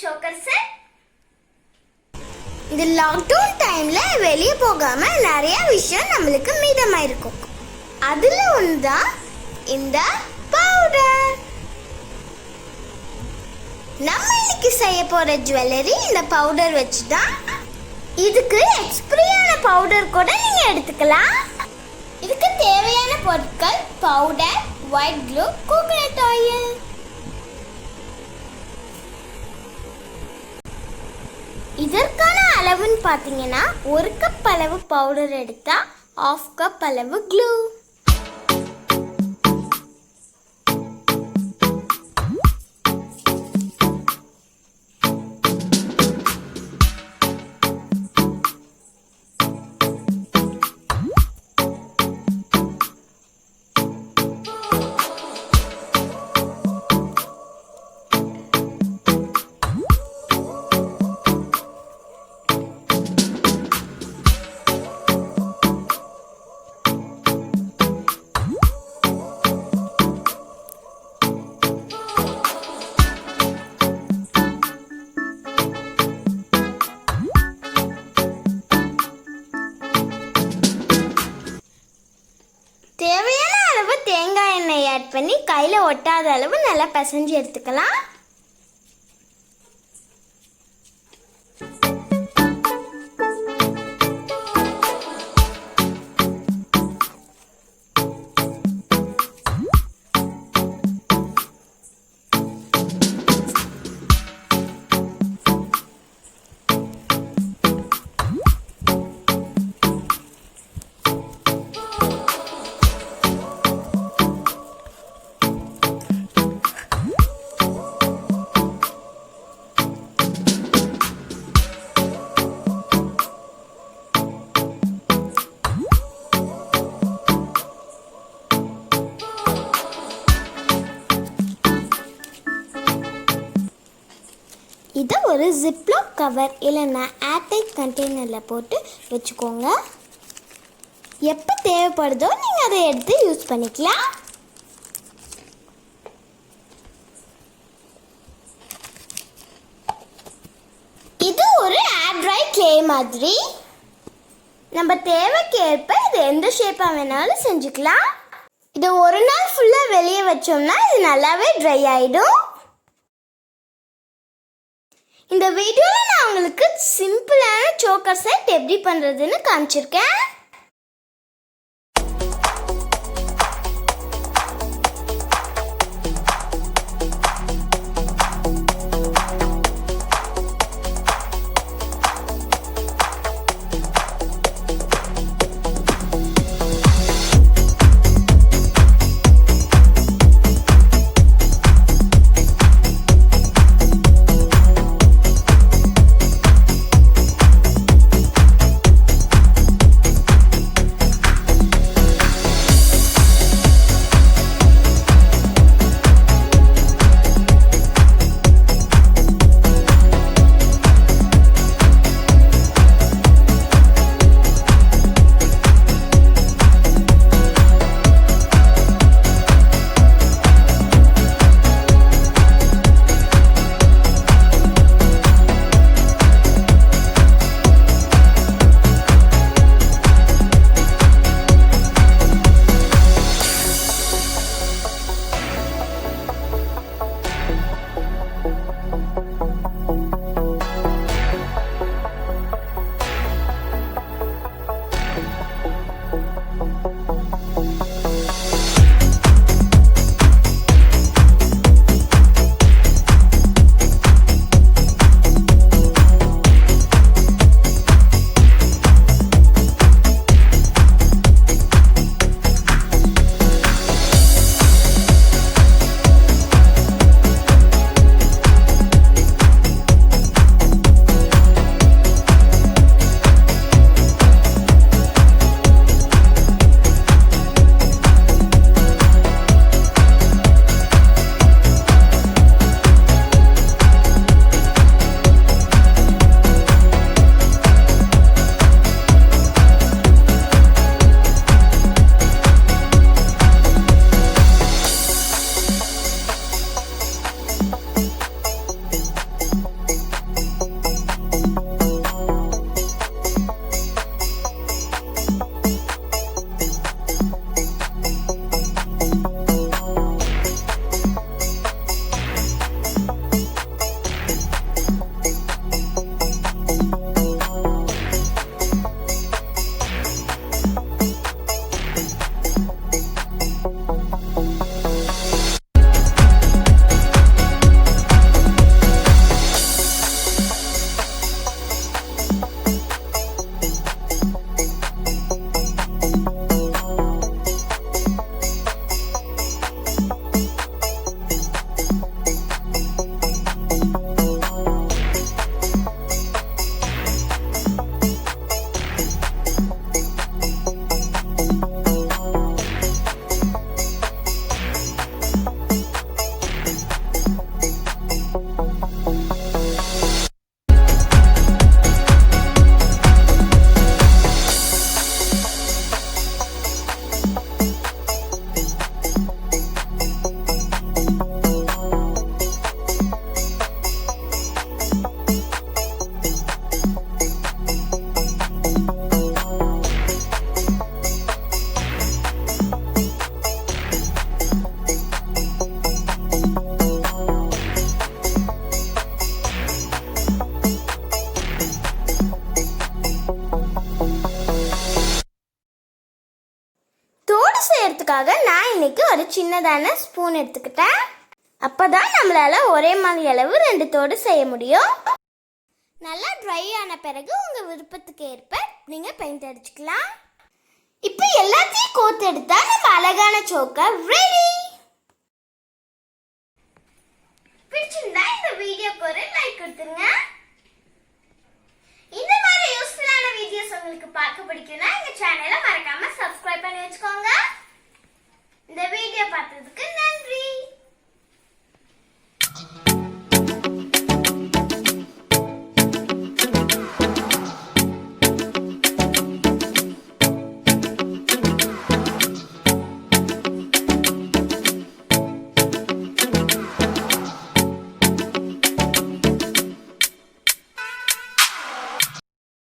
choker set. இந்த lockdown டைம்ல வெளியே போகாம நிறைய விஷயம் நம்மளுக்கு மீதமா இருக்கும். அதுல ஒன்றுதான் இந்த பவுடர். நம்ம இன்னைக்கு செய்ய போற ஜுவல்லரி இந்த பவுடர் வச்சுதான். இதுக்கு எக்ஸ்பிரியான பவுடர் கூட நீங்க எடுத்துக்கலாம். இதுக்கு தேவையான பொருட்கள் powder, white clue, coconut oil. இதற்கான அளவுன்னு பார்த்தீங்கன்னா 1 கப் அளவு பவுடர் எடுத்தா 1/2 கப் அளவு க்ளூ. தேவையான அளவு தேங்காய் எண்ணெய் ஆட் பண்ணி கையில் ஒட்டாத அளவு நல்லா பிசைஞ்சு எடுத்துக்கலாம். இதை ஒரு ஜிப்லாக் கவர் இல்லைன்னா ஏர்டைட் கண்டெய்னரில் போட்டு வச்சுக்கோங்க. எப்போ தேவைப்படுதோ நீங்கள் அதை எடுத்து யூஸ் பண்ணிக்கலாம். இது ஒரு ஏர் ட்ரை க்ளே மாதிரி. நம்ம தேவைக்கேற்ப இது எந்த ஷேப்பாக வேணாலும் செஞ்சுக்கலாம். இதை ஒரு நாள் ஃபுல்லாக வெளியே வச்சோம்னா இது நல்லாவே ட்ரை ஆகிடும். இந்த வீடியோவில் நான் உங்களுக்கு சிம்பிளான சோக்கர் செட் எப்படி பண்ணுறதுன்னு காமிச்சிருக்கேன். இன்னைக்கு ஒரு சின்னதான ஸ்பூன் எடுத்துக்கிட்டேன். அப்பதான் நம்மளால ஒரே மாதிரி அளவு 2 தோடு செய்ய முடியும். நல்லா ட்ரை ஆன பிறகு உங்க விருப்பத்துக்கு ஏற்ப நீங்க பெயிண்ட் அடிச்சுக்கலாம். இப்போ எல்லாத்தையும் கோத்து எடுத்தா நம்ம அழகான சோக்கர் ரெடி. பிடிச்சிருந்தா இந்த வீடியோக்கு ஒரு லைக் கொடுத்துருங்க.